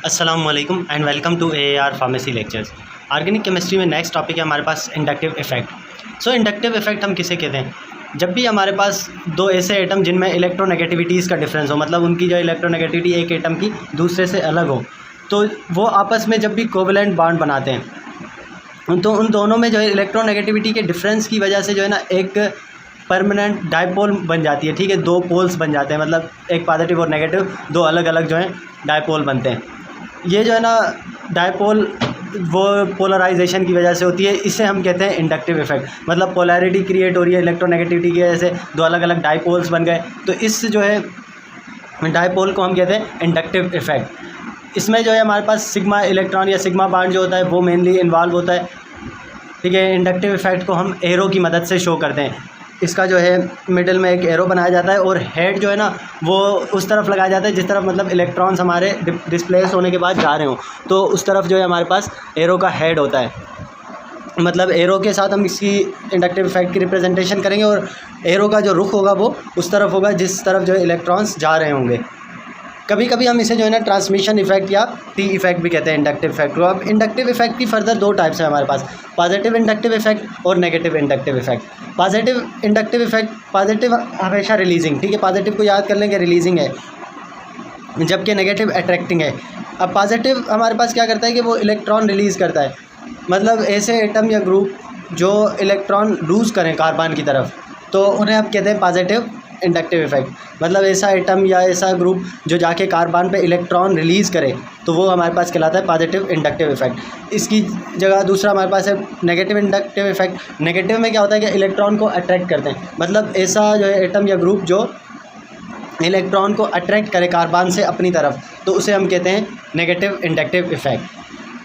अस्सलामुअलैकुम and welcome to AAR pharmacy lectures. Organic chemistry में next topic है हमारे पास इंडक्टिव इफेक्ट। इंडक्टिव इफेक्ट हम किसे कहते हैं? जब भी हमारे पास दो ऐसे एटम जिनमें इलेक्ट्रोनेगेटिविटीज़ का डिफरेंस हो, मतलब उनकी जो इलेक्ट्रोनेगेटिविटी एक एटम की दूसरे से अलग हो, तो वो आपस में जब भी कोवेलेंट बॉन्ड बनाते हैं तो उन दोनों में जो है इलेक्ट्रोनेगेटिविटी के डिफरेंस की वजह से जो है ना एक परमानेंट डायपोल बन जाती है। ठीक है, दो पोल्स बन जाते हैं, मतलब एक पॉजिटिव और नेगेटिव दो अलग अलग जो है डायपोल बनते हैं। ये जो है ना डायपोल वो पोलराइजेशन की वजह से होती है, इसे हम कहते हैं इंडक्टिव इफेक्ट। मतलब पोलैरिटी क्रिएट हो रही है इलेक्ट्रोनेगेटिविटी की वजह से, दो अलग अलग डायपोल्स बन गए, तो इस जो है डायपोल को हम कहते हैं इंडक्टिव इफेक्ट। इसमें जो है हमारे पास सिग्मा इलेक्ट्रॉन या सिग्मा बॉन्ड जो होता है वो मेनली इन्वॉल्व होता है। ठीक है, इंडक्टिव इफेक्ट को हम एरो की मदद से शो करते हैं। इसका जो है मिडिल में एक एरो बनाया जाता है और हेड जो है ना वो उस तरफ लगाया जाता है जिस तरफ मतलब इलेक्ट्रॉन्स हमारे डिस्प्लेस होने के बाद जा रहे हों, तो उस तरफ जो है हमारे पास एरो का हेड होता है। मतलब एरो के साथ हम इसकी इंडक्टिव इफेक्ट की रिप्रेजेंटेशन करेंगे और एरो का जो रुख होगा वो उस तरफ होगा जिस तरफ जो है इलेक्ट्रॉन्स जा रहे होंगे। कभी कभी हम इसे जो है ना ट्रांसमिशन इफेक्ट या टी इफेक्ट भी कहते हैं इंडक्टिव इफेक्ट को। अब इंडक्टिव इफेक्ट की फर्दर दो टाइप्स हैं हमारे पास, पॉजिटिव इंडक्टिव इफेक्ट और negative inductive effect. Positive inductive effect, positive हमेशा रिलीजिंग, ठीक है, पॉजिटिव को याद कर लेंगे रिलीजिंग है, जबकि नेगेटिव अट्रैक्टिंग है। अब पॉजिटिव हमारे पास क्या करता है कि वो इलेक्ट्रॉन रिलीज़ करता है, मतलब ऐसे एटम या ग्रुप जो इलेक्ट्रॉन लूज़ करें कार्बन की तरफ, तो उन्हें आप कहते हैं पॉजिटिव इंडक्टिव इफेक्ट। मतलब ऐसा एटम या ऐसा ग्रुप जो जाके कार्बन पे इलेक्ट्रॉन रिलीज़ करे तो वो हमारे पास कहलाता है पॉजिटिव इंडक्टिव इफेक्ट। इसकी जगह दूसरा हमारे पास है नेगेटिव इंडक्टिव इफेक्ट। नेगेटिव में क्या होता है कि इलेक्ट्रॉन को अट्रैक्ट करते हैं, मतलब ऐसा जो है एटम या ग्रुप जो इलेक्ट्रॉन को अट्रैक्ट करे कार्बन से अपनी तरफ, तो उसे हम कहते हैं negative inductive effect.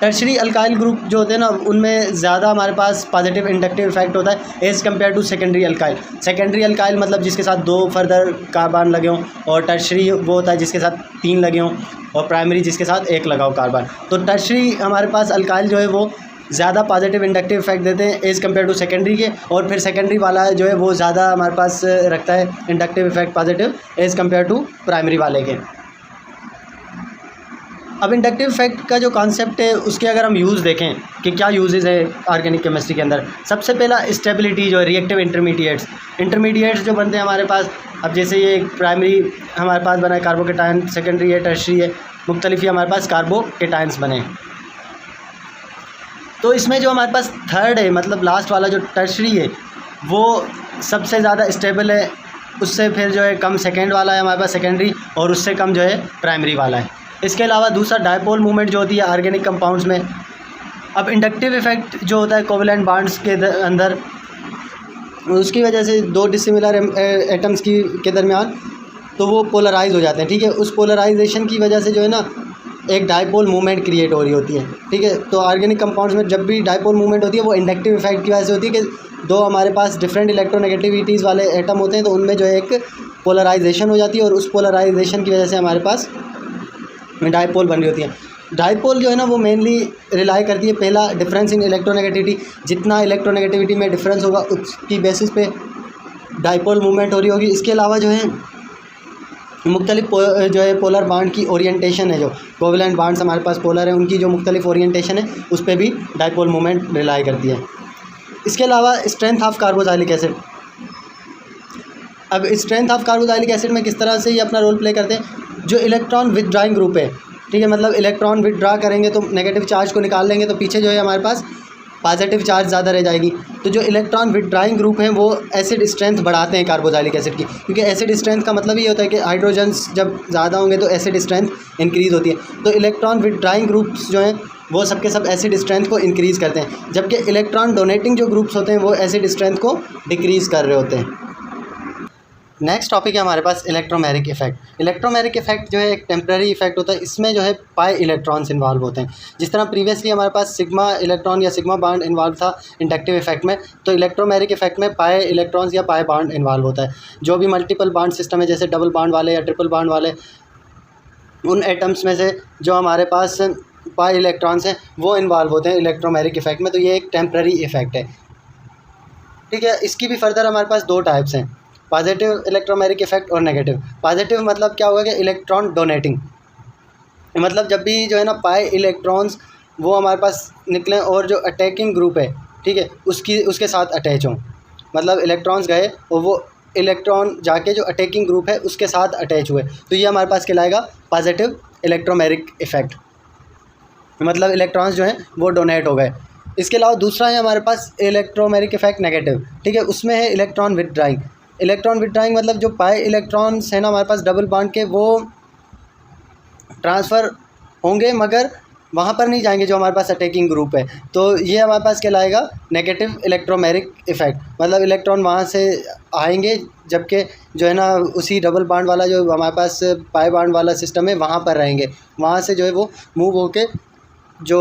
Tertiary alkyl group जो होते हैं ना उनमें ज़्यादा हमारे पास पॉजिटिव इंडक्टिव इफेक्ट होता है as compare to secondary alkyl. Secondary alkyl मतलब जिसके साथ दो फर्दर कार्बन लगे हों, और टर्शरी वो होता है जिसके साथ तीन लगे हों, और प्राइमरी जिसके साथ एक लगा हो कार्बन। तो टर्शरी हमारे पास अल्काइल जो है वो ज़्यादा पॉजिटिव इंडक्टिव इफेक्ट देते हैं एज़ कम्पेयर टू सेकेंडरी के, और फिर सेकेंडरी वाला जो है वो ज़्यादा हमारे पास रखता है inductive effect positive as compare to primary वाले के। अब इंडक्टिव इफेक्ट का जो कॉन्सेप्ट है उसके अगर हम यूज़ देखें कि क्या यूजेस है ऑर्गेनिक केमिस्ट्री के अंदर, सबसे पहला स्टेबिलिटी जो है रिएक्टिव इंटरमीडिएट्स जो बनते हैं हमारे पास। अब जैसे ये प्राइमरी हमारे पास बना है कार्बोकेटायन, सेकेंडरी है टर्शरी है, मुख्तलिफ हमारे पास कार्बोकेटायंस बने। तो इसमें जो हमारे पास थर्ड है, मतलब लास्ट वाला जो टर्शरी है, वो सबसे ज़्यादा स्टेबल है। उससे फिर जो है कम सेकेंड वाला है हमारे पास सेकेंडरी, और उससे कम जो है प्राइमरी वाला है। इसके अलावा दूसरा डायपोल मूवमेंट जो होती है ऑर्गेनिक कंपाउंड्स में। अब इंडक्टिव इफेक्ट जो होता है कोवेलेंट बॉन्ड्स के अंदर, उसकी वजह से दो डिसिमिलर एटम्स के दरमियान तो वो पोलराइज हो जाते हैं। ठीक है, उस पोलराइजेशन की वजह से जो है ना एक डायपोल मूवमेंट क्रिएट हो रही होती है। ठीक है, तो ऑर्गेनिक कंपाउंड्स में जब भी डायपोल मूवमेंट होती है वो इंडक्टिव इफेक्ट की वजह से होती है कि दो हमारे पास डिफरेंट इलेक्ट्रोनेगेटिविटीज़ वाले एटम होते हैं, तो उनमें जो है एक पोलराइजेशन हो जाती है, और उस पोलराइजेशन की वजह से हमारे पास डायपोल बन रही होती है। डायपोल जो है ना वो मेनली रिलाई करती है पहला डिफरेंस इन इलेक्ट्रोनेगेटिविटी, जितना इलेक्ट्रोनेगेटिविटी में डिफरेंस होगा उसकी बेसिस पे डायपोल मूवमेंट हो रही होगी। इसके अलावा जो है मुख्तलिफ जो है पोलर बॉन्ड की ओरिएंटेशन है, जो कोवेलेंट बॉन्ड्स हमारे पास पोलर है उनकी जो मुख्तलिफ ओरिएंटेशन है उस पर भी डायपोल मूवमेंट रिलाई करती है। इसके अलावा स्ट्रेंथ ऑफ कार्बोक्सिलिक एसिड। अब स्ट्रेंथ ऑफ कार्बोक्सिलिक एसिड में किस तरह से ये अपना रोल प्ले करते हैं, जो इलेक्ट्रॉन विथड्राइंग ग्रुप है, ठीक है, मतलब इलेक्ट्रॉन विथड्रा करेंगे तो नेगेटिव चार्ज को निकाल लेंगे तो पीछे जो है हमारे पास पॉजिटिव चार्ज ज़्यादा रह जाएगी। तो जो इलेक्ट्रॉन विथड्राइंग ग्रुप हैं वो एसिड स्ट्रेंथ बढ़ाते हैं कार्बोक्सिलिक एसिड की, क्योंकि एसिड स्ट्रेंथ का मतलब ये होता है कि हाइड्रोजन्स जब ज़्यादा होंगे तो एसिड स्ट्रेंथ इंक्रीज़ होती है। तो इलेक्ट्रॉन विथड्राइंग ग्रुप्स जो हैं वो सबके सब एसिड स्ट्रेंथ को इंक्रीज़ करते हैं, जबकि इलेक्ट्रॉन डोनेटिंग जो ग्रुप्स होते हैं वो एसिड स्ट्रेंथ को डिक्रीज़ कर रहे होते हैं। नेक्स्ट टॉपिक है हमारे पास इलेक्ट्रोमेरिक इफेक्ट। इलेक्ट्रोमेरिक इफेक्ट जो है एक टेम्पररी इफेक्ट होता है, इसमें जो है पाई इलेक्ट्रॉन्स इन्वॉल्व होते हैं। जिस तरह प्रीवियसली हमारे पास सिग्मा इलेक्ट्रॉन या सिग्मा बॉन्ड इन्वॉल्व था इंडक्टिव इफेक्ट में, तो इलेक्ट्रोमेरिक इफेक्ट में पाई इलेक्ट्रॉन्स या पाई बॉन्ड इन्वॉल्व होता है। जो भी मल्टीपल बॉन्ड सिस्टम है जैसे डबल बॉन्ड वाले या ट्रिपल बॉन्ड वाले, उन एटम्स में से जो हमारे पास पाई इलेक्ट्रॉन्स हैं वो इन्वॉल्व होते हैं इलेक्ट्रोमेरिक इफेक्ट में। तो ये एक टेम्पररी इफेक्ट है। ठीक है, इसकी भी फर्दर हमारे पास दो टाइप्स हैं, पॉजिटिव इलेक्ट्रोमेरिक इफेक्ट और नेगेटिव। पॉजिटिव मतलब क्या होगा कि इलेक्ट्रॉन डोनेटिंग, मतलब जब भी जो है ना पाई इलेक्ट्रॉन्स वो हमारे पास निकलें और जो अटैकिंग ग्रुप है, ठीक है, उसके साथ अटैच हों, मतलब इलेक्ट्रॉन्स गए और वो इलेक्ट्रॉन जाके जो अटैकिंग ग्रुप है उसके साथ अटैच हुए, तो ये हमारे पास कहलाएगा पॉजिटिव इलेक्ट्रोमैग्नेटिक इफ़ेक्ट, मतलब इलेक्ट्रॉन्स जो हैं वो डोनेट हो गए। इसके अलावा दूसरा है हमारे पास इलेक्ट्रोमैग्नेटिक इफ़ेक्ट नेगेटिव, ठीक है, उसमें है इलेक्ट्रॉन विथड्राइंग। इलेक्ट्रॉन विथड्राइंग मतलब जो पाए इलेक्ट्रॉन्स हैं ना हमारे पास डबल बॉन्ड के, वो ट्रांसफ़र होंगे मगर वहाँ पर नहीं जाएंगे जो हमारे पास अटैकिंग ग्रुप है, तो ये हमारे पास कहलाएगा नेगेटिव इलेक्ट्रोमैग्नेटिक इफ़ेक्ट, मतलब इलेक्ट्रॉन वहाँ से आएंगे जबकि जो है ना उसी डबल बॉन्ड वाला जो हमारे पास पाई बॉन्ड वाला सिस्टम है वहाँ पर रहेंगे, वहाँ से जो है वो मूव होके जो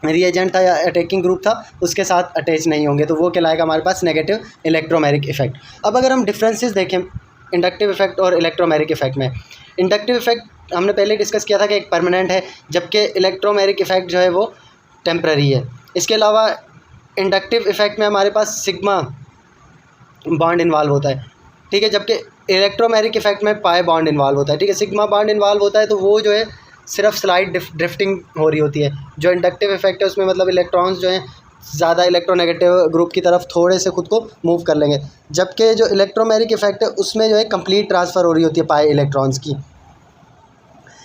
रिएजेंट था या अटैकिंग ग्रुप था उसके साथ अटैच नहीं होंगे, तो वो कहलाएगा हमारे पास नेगेटिव इलेक्ट्रोमैग्नेटिक इफ़ेक्ट। अब अगर हम डिफरेंसेस देखें इंडक्टिव इफ़ेक्ट और इलेक्ट्रोमैग्नेटिक इफ़ेक्ट में, इंडक्टिव इफ़ेक्ट हमने पहले डिस्कस किया था कि एक परमानेंट है, जबकि इलेक्ट्रोमैग्नेटिक इफ़ेक्ट जो है वो टेम्पररी है। इसके अलावा इंडक्टिव इफ़ेक्ट में हमारे पास सिग्मा बॉन्ड इन्वॉल्व होता है, ठीक है, जबकि इलेक्ट्रोमैग्नेटिक इफ़ेक्ट में पाई बॉन्ड इन्वॉल्व होता है, ठीक है, सिग्मा बॉन्ड इन्वॉल्व होता है तो वो जो है सिर्फ स्लाइड ड्रिफ्टिंग हो रही होती है। जो इंडक्टिव इफ़ेक्ट है उसमें मतलब इलेक्ट्रॉन्स जो हैं ज़्यादा इलेक्ट्रोनेगेटिव ग्रुप की तरफ थोड़े से खुद को मूव कर लेंगे, जबकि जो इलेक्ट्रोमैग्नेटिक इफ़ेक्ट है उसमें जो है कंप्लीट ट्रांसफ़र हो रही होती है पाई इलेक्ट्रॉन्स की।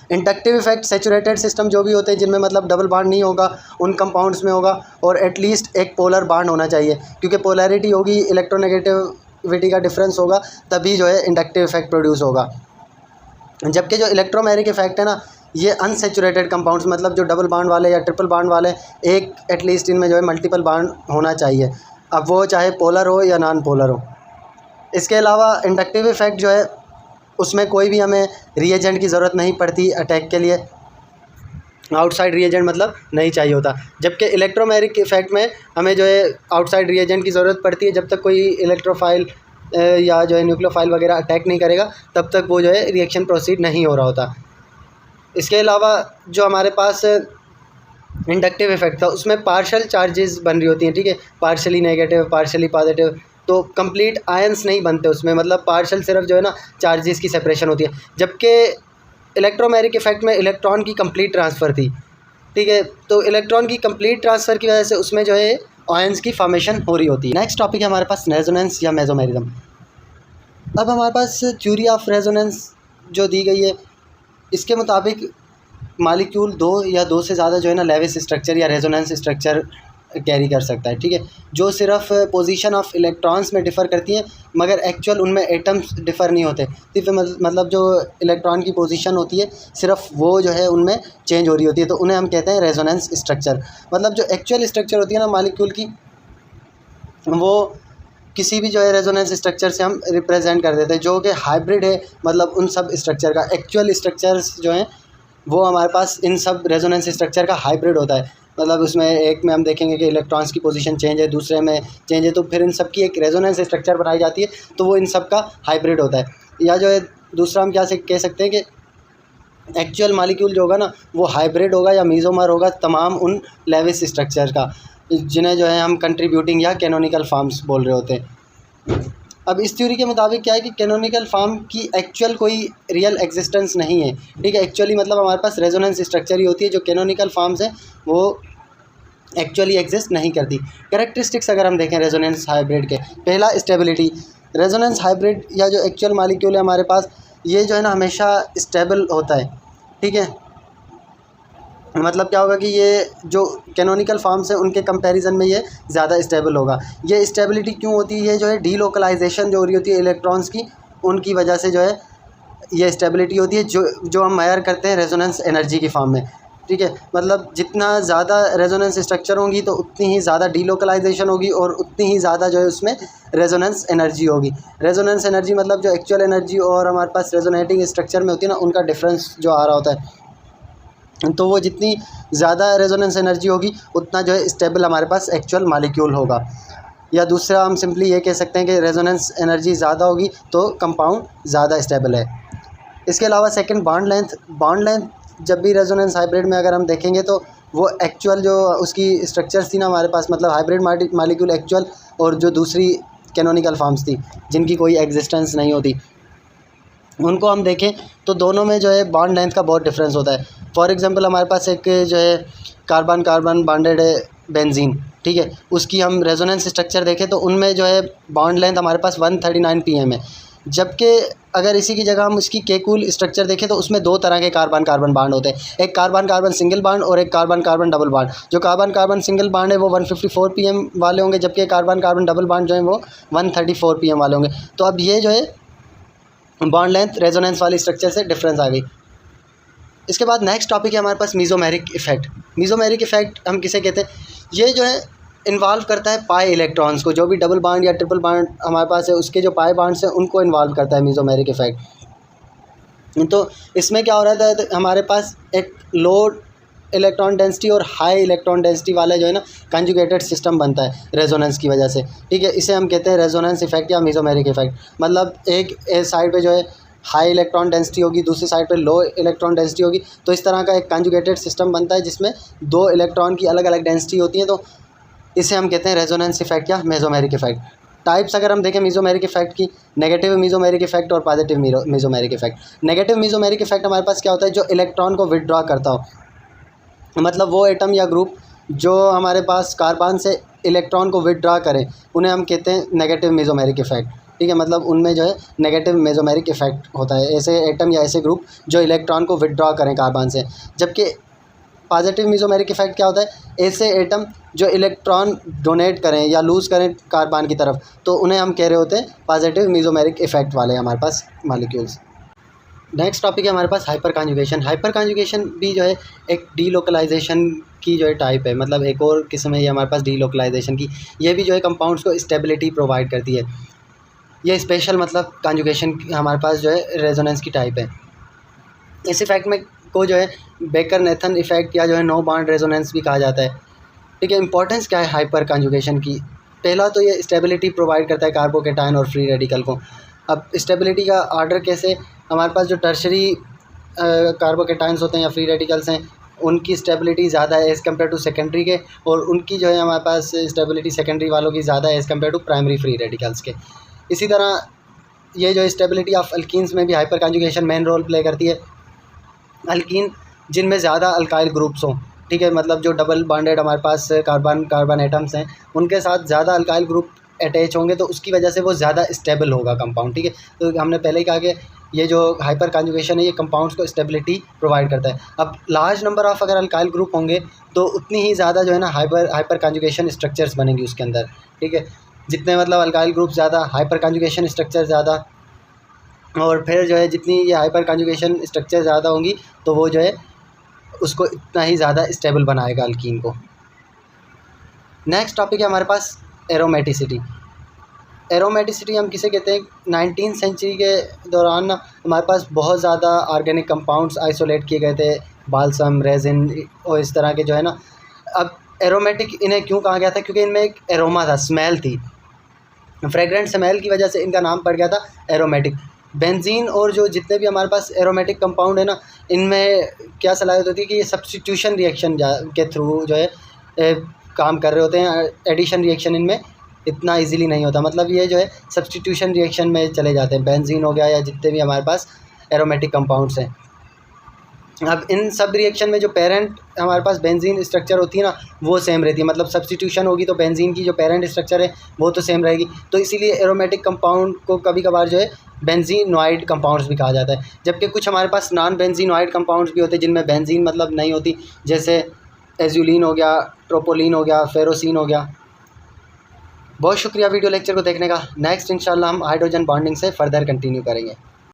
इंडक्टिव इफ़ेक्ट सैचुरेटेड सिस्टम जो भी होते हैं जिनमें मतलब डबल बॉन्ड नहीं होगा उन कंपाउंड्स में होगा, और एटलीस्ट एक पोलर बॉन्ड होना चाहिए, क्योंकि पोलैरिटी होगी, इलेक्ट्रोनेगेटिविटी का डिफरेंस होगा, तभी जो है इंडक्टिव इफ़ेक्ट प्रोड्यूस होगा। जबकि जो इलेक्ट्रोमैग्नेटिक इफ़ेक्ट है ना ये अनसैचुरेटेड कंपाउंड्स मतलब जो डबल बॉन्ड वाले या ट्रिपल बॉन्ड वाले, एक एटलीस्ट इनमें जो है मल्टीपल बॉन्ड होना चाहिए, अब वो चाहे पोलर हो या नॉन पोलर हो। इसके अलावा इंडक्टिव इफ़ेक्ट जो है उसमें कोई भी हमें रिएजेंट की ज़रूरत नहीं पड़ती अटैक के लिए, आउटसाइड रिएजेंट मतलब नहीं चाहिए होता, जबकि इलेक्ट्रोमैग्नेटिक इफ़ेक्ट में हमें जो है आउटसाइड रिएजेंट की ज़रूरत पड़ती है। जब तक कोई इलेक्ट्रोफाइल या जो है न्यूक्लियोफाइल वगैरह अटैक नहीं करेगा तब तक वो जो है रिएक्शन प्रोसीड नहीं हो रहा होता। इसके अलावा जो हमारे पास इंडक्टिव इफ़ेक्ट था उसमें पार्शियल चार्जेस बन रही होती हैं, ठीक है, पार्शियली नेगेटिव पार्शियली पॉजिटिव, तो कंप्लीट आयंस नहीं बनते उसमें, मतलब पार्शियल सिर्फ जो है ना चार्जेस की सेपरेशन होती है, जबकि इलेक्ट्रोमैग्नेटिक इफ़ेक्ट में इलेक्ट्रॉन की कंप्लीट ट्रांसफ़र थी, ठीक है, तो इलेक्ट्रॉन की कंप्लीट ट्रांसफ़र की वजह से उसमें जो है आयंस की फॉर्मेशन हो रही होती है। नेक्स्ट टॉपिक है हमारे पास रेजोनेंस या मेसोमेरिज्म। अब हमारे पास थ्योरी ऑफ रेजोनेंस जो दी गई है इसके मुताबिक मालिक्यूल दो या दो से ज़्यादा जो है ना लेविस स्ट्रक्चर या रेजोनेंस स्ट्रक्चर कैरी कर सकता है, ठीक है, जो सिर्फ पोजीशन ऑफ इलेक्ट्रॉन्स में डिफ़र करती हैं मगर एक्चुअल उनमें एटम्स डिफ़र नहीं होते, सिर्फ मतलब जो इलेक्ट्रॉन की पोजीशन होती है सिर्फ वो जो है उनमें चेंज हो रही होती है, तो उन्हें हम कहते हैं रेजोनेंस स्ट्रक्चर। मतलब जो एक्चुअल स्ट्रक्चर होती है ना मालिक्यूल की वो किसी भी जो है रेजोनेंस स्ट्रक्चर से हम रिप्रेजेंट कर देते हैं, जो कि हाइब्रिड है, मतलब उन सब स्ट्रक्चर का एक्चुअल स्ट्रक्चर्स जो हैं वो हमारे पास इन सब रेजोनेंस स्ट्रक्चर का हाइब्रिड होता है, मतलब उसमें एक में हम देखेंगे कि इलेक्ट्रॉन्स की पोजीशन चेंज है, दूसरे में चेंज है, तो फिर इन सब की एक रेजोनेंस स्ट्रक्चर बनाई जाती है, तो वो इन सब का हाइब्रिड होता है। या जो है दूसरा हम क्या से कह सकते हैं कि एक्चुअल मालिक्यूल जो होगा ना वो हाइब्रिड होगा या मीज़ोमर होगा तमाम उन लेविस स्ट्रक्चर का, जिन्हें जो है हम कंट्रीब्यूटिंग या कैनोनिकल फॉर्म्स बोल रहे होते हैं। अब इस थ्योरी के मुताबिक क्या है कि कैनोनिकल फॉर्म की एक्चुअल कोई रियल एग्जिस्टेंस नहीं है, ठीक है, एक्चुअली मतलब हमारे पास रेजोनेंस स्ट्रक्चर ही होती है, जो कैनोनिकल फॉर्म्स हैं वो एक्चुअली एग्जिस्ट नहीं करती। कैरेक्टरिस्टिक्स अगर हम देखें रेजोनेंस हाइब्रिड के, पहला स्टेबिलिटी, रेजोनेंस हाइब्रिड या जो एक्चुअल मालिक्यूल है हमारे पास ये जो है ना हमेशा स्टेबल होता है, ठीक है, मतलब क्या होगा कि ये जो कैनोनिकल फॉर्म्स हैं उनके कंपैरिजन में ये ज़्यादा स्टेबल होगा। ये स्टेबिलिटी क्यों होती है, जो है डीलोकलाइजेशन जो हो रही होती है इलेक्ट्रॉन्स की उनकी वजह से जो है ये स्टेबिलिटी होती है, जो हम मेजर करते हैं रेजोनेंस एनर्जी की फॉर्म में, ठीक है, मतलब जितना ज़्यादा रेजोनेंस स्ट्रक्चर होंगी तो उतनी ही ज़्यादा डीलोकलाइजेशन होगी और उतनी ही ज़्यादा जो है उसमें रेजोनेंस एनर्जी होगी। रेजोनेंस एनर्जी मतलब जो एक्चुअल एनर्जी और हमारे पास रेजोनेटिंग स्ट्रक्चर में होती है ना उनका डिफरेंस जो आ रहा होता है, तो वो जितनी ज़्यादा रेजोनेंस एनर्जी होगी उतना जो है स्टेबल हमारे पास एक्चुअल मालिक्यूल होगा। या दूसरा हम सिंपली ये कह सकते हैं कि रेजोनेंस एनर्जी ज़्यादा होगी तो कंपाउंड ज़्यादा स्टेबल है। इसके अलावा सेकंड बॉन्ड लेंथ जब भी रेजोनेंस हाइब्रिड में अगर हम देखेंगे तो वो एक्चुअल जो उसकी स्ट्रक्चर्स थी ना हमारे पास, मतलब हाइब्रिड मालिक्यूल एक्चुअल और जो दूसरी कैनोनिकल फॉर्म्स थी जिनकी कोई एग्जिस्टेंस नहीं होती, उनको हम देखें तो दोनों में जो है बॉन्ड लेंथ का बहुत डिफरेंस होता है। फॉर एग्जांपल हमारे पास एक जो है कार्बन कार्बन बॉन्डेड है बेंजीन, ठीक है, उसकी हम रेजोनेंस स्ट्रक्चर देखें तो उनमें जो है बॉन्ड लेंथ हमारे पास 139 pm है। जबकि अगर इसी की जगह हम उसकी केकूल स्ट्रक्चर देखें तो उसमें दो तरह के कार्बन कार्बन बॉन्ड होते हैं, एक कार्बन कार्बन सिंगल बॉन्ड और एक कार्बन कार्बन डबल बॉन्ड। जो कार्बन कार्बन सिंगल बॉन्ड है वो 154 pm वाले होंगे, जबकि कार्बन कार्बन डबल बॉन्ड जो है वो 134 pm वाले होंगे। तो अब ये जो है बॉन्ड लेंथ रेजोनेंस वाली स्ट्रक्चर से डिफरेंस आ गई। इसके बाद नेक्स्ट टॉपिक है हमारे पास मीज़ोमेरिक इफ़ेक्ट। मीज़ोमेरिक इफ़ेक्ट हम किसे कहते हैं? ये जो है इन्वॉल्व करता है पाई इलेक्ट्रॉन्स को, जो भी डबल बॉन्ड या ट्रिपल बॉन्ड हमारे पास है उसके जो पाई बॉन्ड्स हैं उनको इन्वॉल्व करता है मीज़ोमेरिक इफ़ेक्ट। तो इसमें क्या हो रहा था, तो हमारे पास एक लो इलेक्ट्रॉन डेंसिटी और हाई इलेक्ट्रॉन डेंसिटी वाला जो है ना कंजुगेटेड सिस्टम बनता है रेजोनेंस की वजह से, ठीक है। इसे हम कहते हैं रेजोनेंस इफ़ेक्ट या मीज़ोमेरिक इफ़ेक्ट। मतलब एक साइड पे जो है हाई इलेक्ट्रॉन डेंसिटी होगी, दूसरी साइड पे लो इलेक्ट्रॉन डेंसिटी होगी, तो इस तरह का एक कंजुगेटेड सिस्टम बनता है जिसमें दो इलेक्ट्रॉन की अलग अलग डेंसिटी होती है। तो इसे हम कहते हैं रेजोनेंस इफ़ेक्ट या मीज़ोमेरिक इफ़ेक्ट। टाइप्स अगर हम देखें मीज़ोमेरिक इफ़ेक्ट की, नेगेटिव मीज़ोमेरिक इफ़ेक्ट और पॉजिटिव मीज़ोमेरिक इफ़ेक्ट। नेगेटिव मीज़ोमेरिक इफ़ेक्ट हमारे पास क्या होता है, जो इलेक्ट्रॉन को विदड्रॉ करता हो, मतलब वो एटम या ग्रुप जो हमारे पास कार्बन से इलेक्ट्रॉन को विदड्रॉ करें उन्हें हम कहते हैं नेगेटिव मीज़ोमेरिक इफ़ेक्ट, ठीक है। मतलब उनमें जो है नेगेटिव मीज़ोमेरिक इफ़ेक्ट होता है, ऐसे एटम या ऐसे ग्रुप जो इलेक्ट्रॉन को विदड्रॉ करें कार्बन से। जबकि पॉजिटिव मीज़ोमेरिक इफ़ेक्ट क्या होता है, ऐसे एटम जो इलेक्ट्रॉन डोनेट करें या लूज़ करें कार्बन की तरफ, तो उन्हें हम कह रहे होते हैं पॉजिटिव मीज़ोमेरिक इफ़ेक्ट वाले हमारे पास मॉलिक्यूल्स। नेक्स्ट टॉपिक है हमारे पास हाइपर कॉन्जुगेशन। हाइपर कॉन्जुगेशन भी जो है एक डीलोकलाइजेशन की जो है टाइप है, मतलब एक और किस्म है ये हमारे पास डीलोकलाइजेशन की। ये भी जो है कंपाउंड्स को स्टेबिलिटी प्रोवाइड करती है। ये स्पेशल मतलब कॉन्जुगेशन हमारे पास जो है रेजोनेंस की टाइप है। इस इफेक्ट में को जो है बेकर नेथन इफेक्ट या जो है नो बॉन्ड रेजोनेंस भी कहा जाता है, ठीक है। इंपॉर्टेंस क्या है हाइपर कॉन्जुगेशन की? पहला तो ये स्टेबिलिटी प्रोवाइड करता है कार्बोकेटायन और फ्री रेडिकल को। अब स्टेबिलिटी का ऑर्डर कैसे, हमारे पास जो टर्शरी कार्बोकेटाइंस होते हैं या फ्री रेडिकल्स हैं उनकी स्टेबिलिटी ज़्यादा है एज़ कम्पेयर टू सेकेंडरी के, और उनकी जो है हमारे पास स्टेबिलिटी सेकेंडरी वालों की ज़्यादा है as compare to primary free radicals के। इसी तरह ये जो स्टेबिलिटी ऑफ अल्कीन्स में भी hyperconjugation main role play करती है। अल्कीन जिनमें ज़्यादा अल्काइल ग्रुप्स हों, ठीक है, मतलब जो डबल बॉन्डेड हमारे पास कार्बन कार्बन एटम्स हैं उनके साथ ज़्यादा अल्काइल ग्रुप अटैच होंगे तो उसकी वजह से वो ज़्यादा स्टेबल होगा कंपाउंड, ठीक है। तो हमने पहले ही कहा कि ये जो हाइपर कॉन्जुगेशन है ये कंपाउंड्स को स्टेबिलिटी प्रोवाइड करता है। अब लार्ज नंबर ऑफ अगर अल्काइल ग्रुप होंगे तो उतनी ही ज़्यादा जो है ना हाइपर कॉन्जुगेशन स्ट्रक्चर्स बनेंगी उसके अंदर, ठीक है। जितने मतलब अल्काइल ग्रुप ज़्यादा, हाइपर कॉन्जुगेशन स्ट्रक्चर ज़्यादा, और फिर जो है जितनी ये हाइपर कॉन्जुगेशन स्ट्रक्चर ज़्यादा होंगी तो वो जो है उसको इतना ही ज़्यादा स्टेबल बनाएगा अल्कीन को। नेक्स्ट टॉपिक है हमारे पास एरोमेटिसिटी। एरोमेटिसिटी हम किसे कहते हैं? 19th सेंचुरी के दौरान ना हमारे पास बहुत ज़्यादा ऑर्गेनिक कंपाउंड्स आइसोलेट किए गए थे, बाल्सम, रेजिन और इस तरह के जो है ना। अब एरोमेटिक इन्हें क्यों कहा गया था? क्योंकि इनमें एक एरोमा था, स्मेल थी, फ्रेगरेंट स्मेल की वजह से इनका नाम पड़ गया था एरोमेटिक। बेंजीन और जो जितने भी हमारे पास एरोमेटिक कंपाउंड है ना, इनमें क्या सलाहियत होती है कि ये सब्स्टिट्यूशन रिएक्शन के थ्रू जो है काम कर रहे होते हैं। एडिशन रिएक्शन इनमें इतना इजीली नहीं होता, मतलब ये जो है सब्स्टिट्यूशन रिएक्शन में चले जाते हैं। बेंजीन हो गया या जितने भी हमारे पास एरोमेटिक कंपाउंड्स हैं। अब इन सब रिएक्शन में जो पेरेंट हमारे पास बेंजीन स्ट्रक्चर होती है ना वो सेम रहती है, मतलब सब्स्टिट्यूशन होगी तो बेंजीन की जो पेरेंट स्ट्रक्चर है वो तो सेम रहेगी। तो इसीलिए एरोमेटिक कंपाउंड को कभी कभार जो है बेंजीनॉइड कंपाउंड्स भी कहा जाता है। जबकि कुछ हमारे पास नॉन बेंजीनॉइड कंपाउंड्स भी होते हैं जिनमें बेंजीन मतलब नहीं होती, जैसे एजुलिन हो गया, ट्रोपोलिन हो गया, फेरोसिन हो गया। बहुत शुक्रिया वीडियो लेक्चर को देखने का। नेक्स्ट इंशाल्लाह हम हाइड्रोजन बॉन्डिंग से फर्दर कंटिन्यू करेंगे।